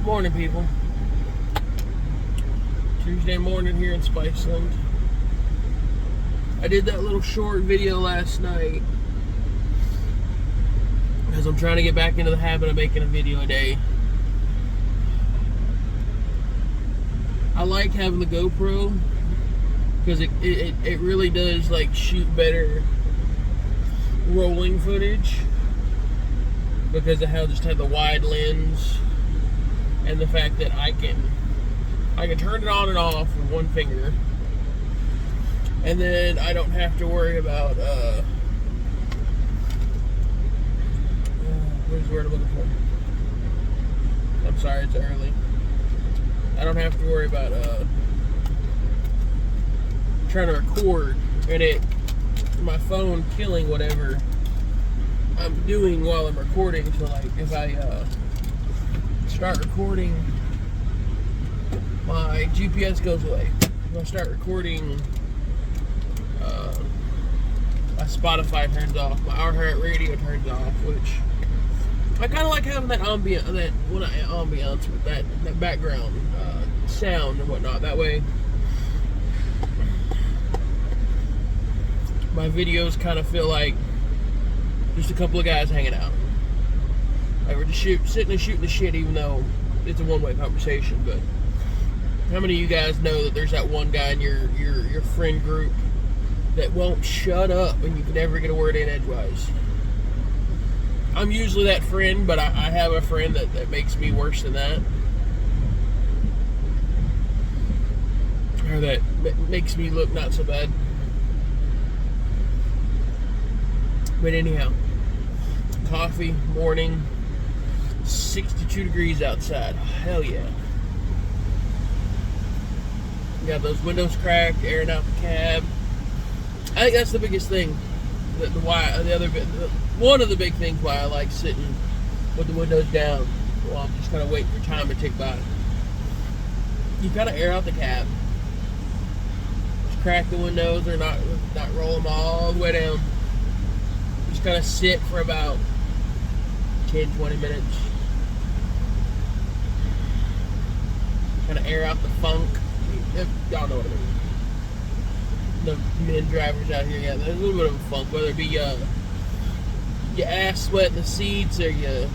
Morning, people. Tuesday morning here in Spiceland. I did that little short video last night because I'm trying to get back into the habit of making a video a day. I like having the GoPro because it really does like shoot better rolling footage because of how just have the wide lens and the fact that I can turn it on and off with one finger, and then I don't have to worry about where's the word I'm looking for? I'm sorry, it's early. I don't have to worry about trying to record and my phone killing whatever I'm doing while I'm recording. So like if I start recording, my GPS goes away. If I start recording, my Spotify turns off, my iHeartRadio turns off, which I kind of like having that ambience with that background sound and whatnot. That way, my videos kind of feel like just a couple of guys hanging out. Like we're just sitting and shooting the shit, even though it's a one-way conversation. But how many of you guys know that there's that one guy in your friend group that won't shut up and you can never get a word in edgewise? I'm usually that friend, but I have a friend that makes me worse than that. Or that makes me look not so bad. But anyhow, coffee, morning, 62 degrees outside. Hell yeah. You got those windows cracked, airing out the cab. I think that's the biggest thing. One of the big things why I like sitting with the windows down while I'm just kind of waiting for time to tick by. You gotta air out the cab. Just crack the windows or not roll them all the way down. Just kind of sit for about 10-20 minutes. Kind of air out the funk. Y'all know what I mean. The men drivers out here, yeah, there's a little bit of a funk, whether it be your ass sweating the seats or your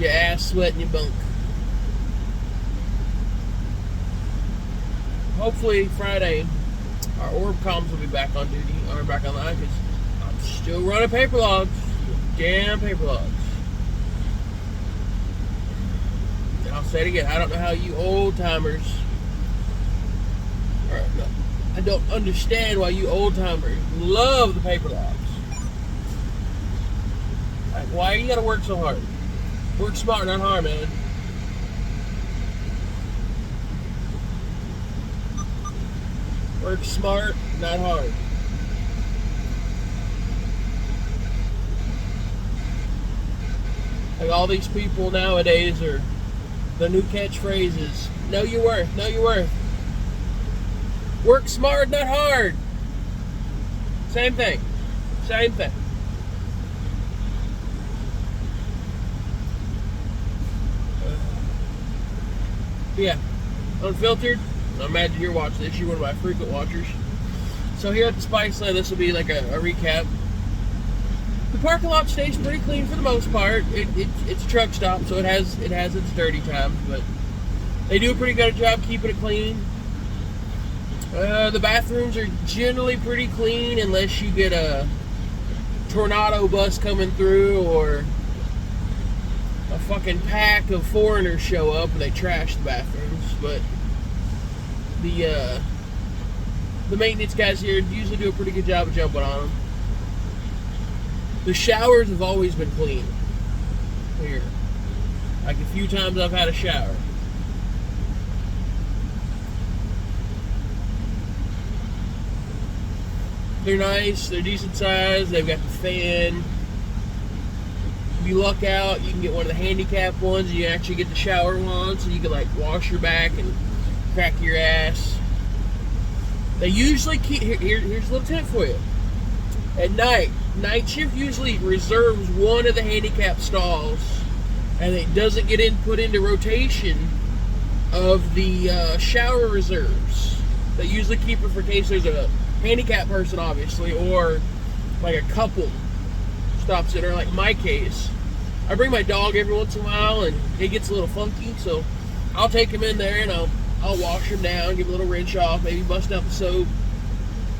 ass sweating your bunk. Hopefully Friday our orb comms will be back on duty or back online because I'm still running paper logs. Damn paper logs. And I'll say it again, I don't know how you old timers I don't understand why you old timers love the paper logs. Like, why you gotta work so hard? Work smart, not hard, man. Work smart, not hard. Like all these people nowadays are the new catchphrases. Know your worth, know your worth. Work smart, not hard. Same thing. Same thing. Yeah. Unfiltered. I imagine you're watching this. You're one of my frequent watchers. So here at the Spiceland, this will be like a recap. The parking lot stays pretty clean for the most part. It's a truck stop, so it has its dirty times, but they do a pretty good job keeping it clean. The bathrooms are generally pretty clean unless you get a tornado bus coming through or a fucking pack of foreigners show up and they trash the bathrooms. But the maintenance guys here usually do a pretty good job of jumping on them. The showers have always been clean here. Like a few times I've had a shower. They're nice, they're decent size, they've got the fan. If you luck out, you can get one of the handicap ones, you actually get the shower one, so you can like wash your back and crack your ass. They usually keep, here's a little tip for you. At night shift usually reserves one of the handicap stalls and it doesn't get put into rotation of the shower reserves that usually keep it for case there's a handicapped person, obviously, or like a couple stops in, or like my case. I bring my dog every once in a while, and it gets a little funky, so I'll take him in there and I'll wash him down, give him a little rinse off, maybe bust out the soap,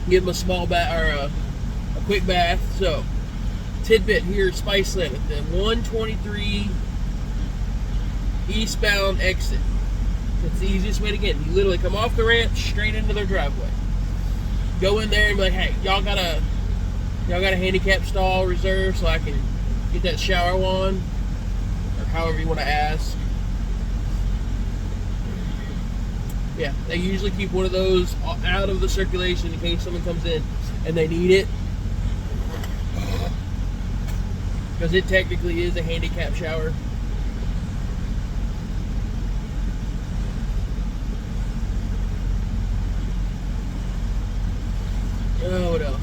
give him a small bath or a quick bath. So, tidbit here, Spiceland at the 123 eastbound exit. It's the easiest way to get in. You literally come off the ranch straight into their driveway. Go in there and be like, hey, y'all got a handicap stall reserved so I can get that shower on, or however you want to ask. Yeah, they usually keep one of those out of the circulation in case someone comes in and they need it, because it technically is a handicap shower. Oh, what else?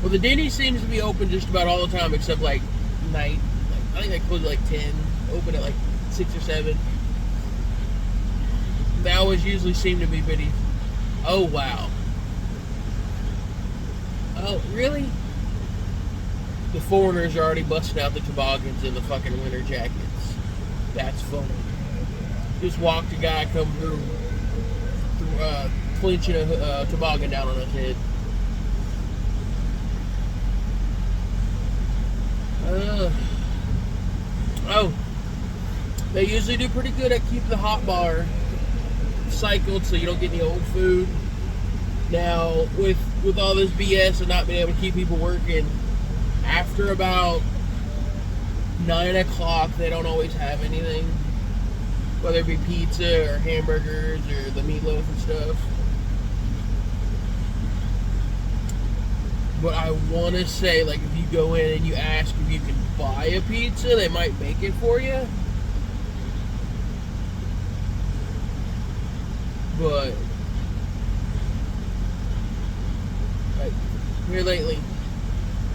Well, the Denny's seems to be open just about all the time except like night. I think they close at like 10, open at like 6 or 7. They always usually seem to be busy. Oh, wow. Oh, really? The foreigners are already busting out the toboggans and the fucking winter jackets. That's funny. Just walked a guy come through clinching a toboggan down on his head. Oh, they usually do pretty good at keeping the hot bar cycled so you don't get any old food. Now, with all this BS and not being able to keep people working, after about 9 o'clock, they don't always have anything, whether it be pizza or hamburgers or the meatloaf and stuff. But I want to say, like, if you go in and you ask if you can buy a pizza, they might make it for you. But, like, here lately,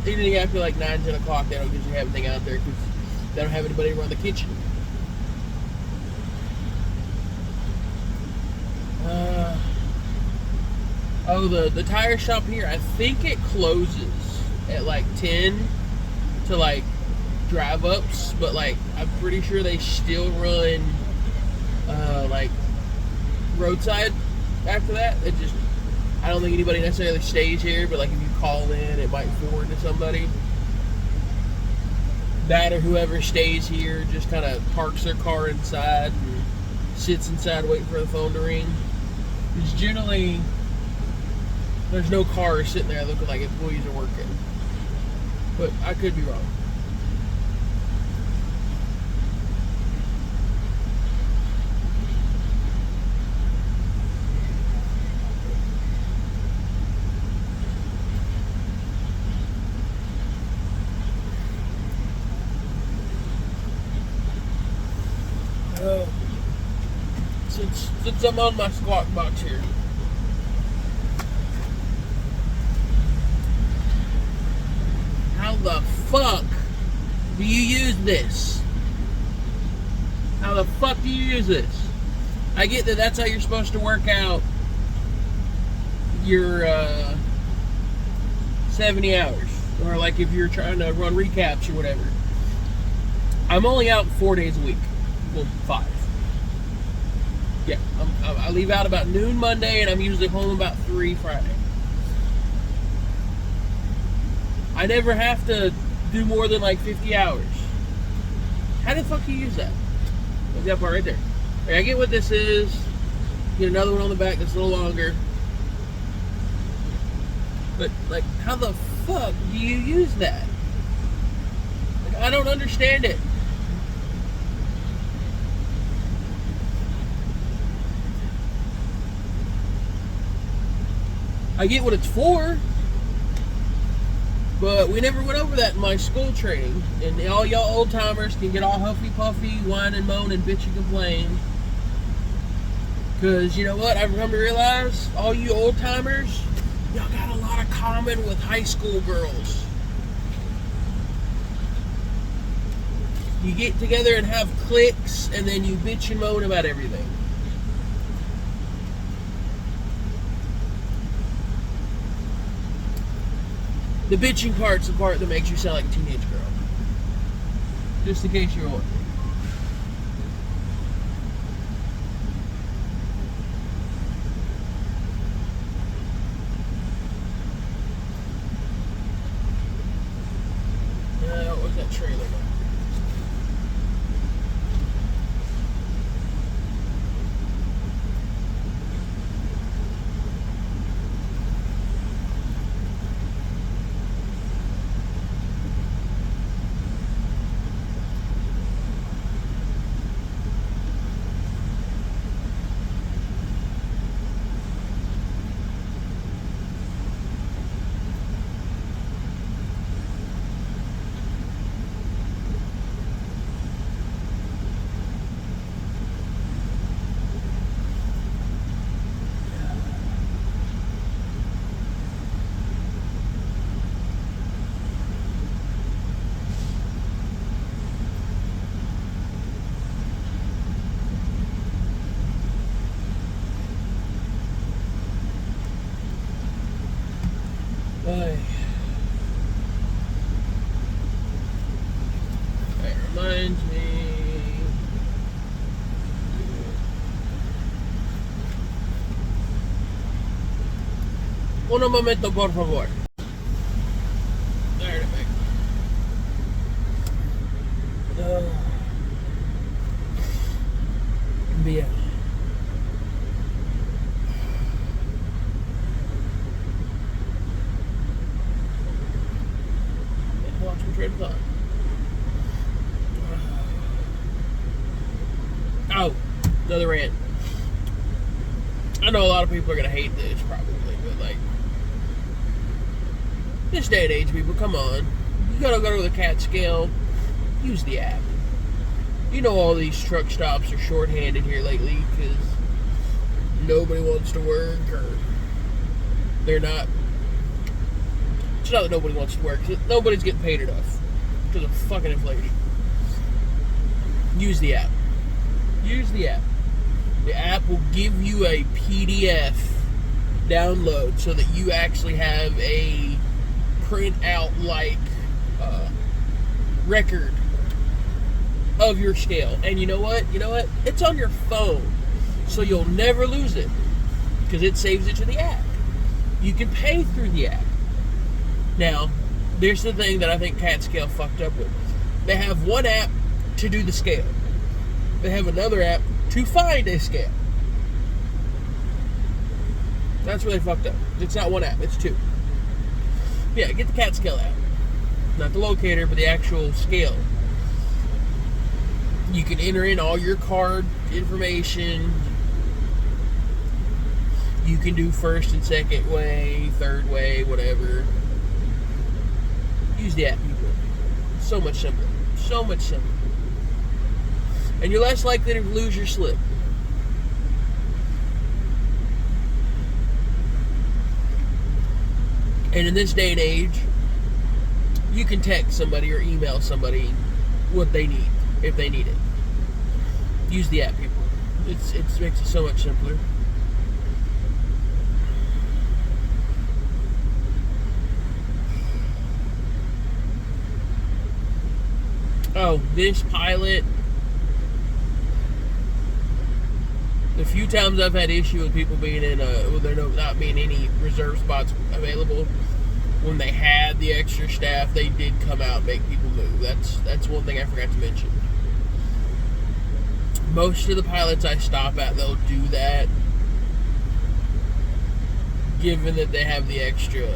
even after like 9, 10 o'clock, they don't usually have anything out there because they don't have anybody around the kitchen. Oh, the tire shop here, I think it closes at like 10 to like drive ups, but like I'm pretty sure they still run like roadside after that. It just, I don't think anybody necessarily stays here, but like if you call in, it might forward to somebody. That or whoever stays here just kind of parks their car inside and sits inside waiting for the phone to ring. Because generally, there's no cars sitting there looking like employees are working. But I could be wrong. Since I'm on my squat box here, how the fuck do you use this? How the fuck do you use this? I get that that's how you're supposed to work out your 70 hours, or like if you're trying to run recaps or whatever. I'm only out 4 days a week. Well, 5. Yeah, I leave out about noon Monday, and I'm usually home about 3 Friday. I never have to do more than like 50 hours. How the fuck do you use that? Look at that part right there. Okay, I get what this is. Get another one on the back that's a little longer. But, like, how the fuck do you use that? Like, I don't understand it. I get what it's for, but we never went over that in my school training. And all y'all old timers can get all huffy puffy, whine and moan and bitch and complain. Because you know what? I've come to realize, all you old timers, y'all got a lot of common with high school girls. You get together and have cliques, and then you bitch and moan about everything. The bitching part's the part that makes you sound like a teenage girl. Just in case you're wondering. What's that trailer like? That reminds me. Un momento, por favor. There it is. Bien. Watch me trade thought. Oh, another rant. I know a lot of people are gonna hate this probably, but like this day and age, people, come on. You gotta go to the CAT scale. Use the app. You know all these truck stops are shorthanded here lately because nobody wants to work or they're not. It's not that nobody wants to work. Nobody's getting paid enough because of fucking inflation. Use the app. Use the app. The app will give you a PDF download so that you actually have a print out like record of your scale. And you know what? It's on your phone, so you'll never lose it because it saves it to the app. You can pay through the app. Now, there's the thing that I think CAT scale fucked up with. They have one app to do the scale. They have another app to find a scale. That's where they fucked up. It's not one app, it's two. Yeah, get the CAT scale app. Not the locator, but the actual scale. You can enter in all your card information. You can do first and second way, third way, whatever. Use the app, people. So much simpler. So much simpler. And you're less likely to lose your slip. And in this day and age, you can text somebody or email somebody what they need, if they need it. Use the app, people. It makes it so much simpler. Oh, this pilot. The few times I've had issue with people being in there not being any reserve spots available, when they had the extra staff, they did come out and make people move. That's one thing I forgot to mention. Most of the pilots I stop at, they'll do that, given that they have the extra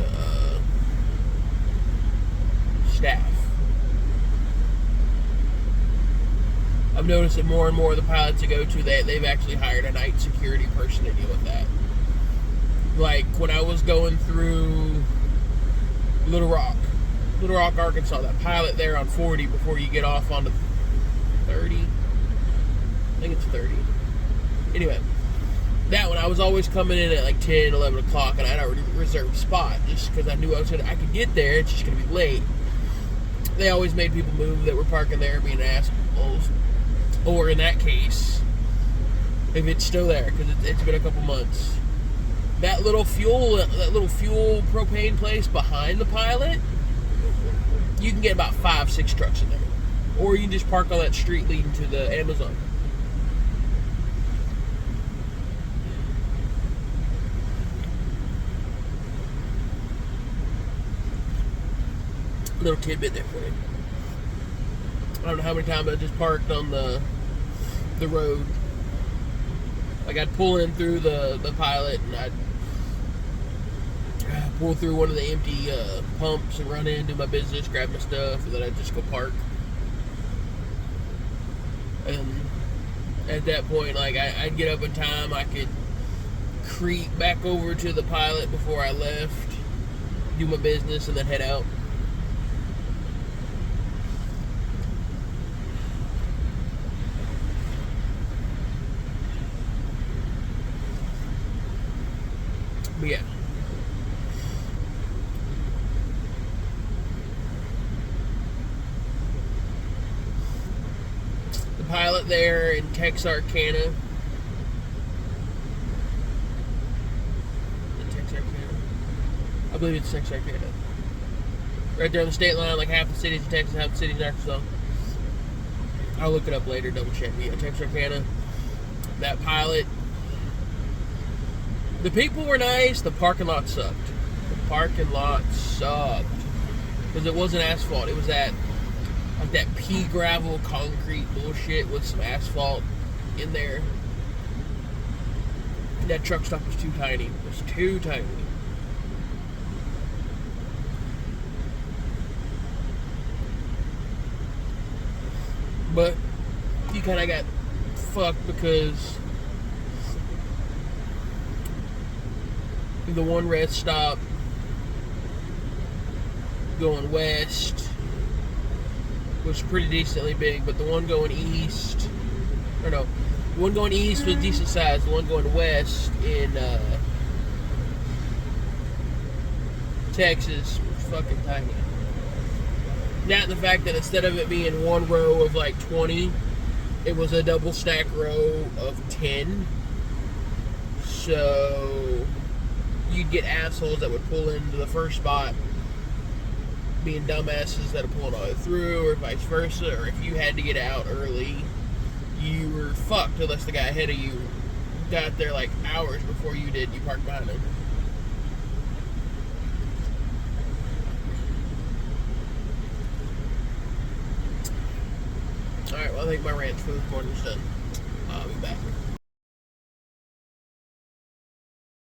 staff. I've noticed that more and more of the pilots I go to, they've actually hired a night security person to deal with that. Like when I was going through Little Rock, Arkansas, that pilot there on 40 before you get off onto 30. I think it's 30. Anyway, that one I was always coming in at like 10, 11 o'clock, and I had already reserved spot just because I knew I could get there. It's just going to be late. they always made people move that were parking there being assholes. Or in that case, if it's still there, because it's been a couple months, that little fuel propane place behind the Pilot, you can get about 5-6 trucks in there. Or you can just park on that street leading to the Amazon. Little tidbit there for you. I don't know how many times I just parked on the road. Like I'd pull in through the Pilot and I'd pull through one of the empty pumps and run in, do my business, grab my stuff, and then I'd just go park. And at that point, like I'd get up in time, I could creep back over to the Pilot before I left, do my business, and then head out. But yeah. The Pilot there in Texarkana. I believe it's Texarkana. Right there on the state line, like half the cities in Texas, half the cities in Arkansas. I'll look it up later, double check. Yeah, Texarkana. That Pilot. The people were nice, the parking lot sucked. The parking lot sucked. Because it wasn't asphalt, it was that pea gravel concrete bullshit with some asphalt in there. And that truck stop was too tiny. It was too tiny. But you kind of got fucked because the one rest stop going west was pretty decently big, but the one going east, the one going east was decent size. The one going west in Texas was fucking tiny. Not in the fact that instead of it being one row of like 20, it was a double stack row of 10. So you'd get assholes that would pull into the first spot being dumbasses that are pulling all the way through, or vice versa. Or if you had to get out early, you were fucked unless the guy ahead of you got there like hours before you did. You parked behind him. Alright, well I think my rant for this morning's done. I'll be back.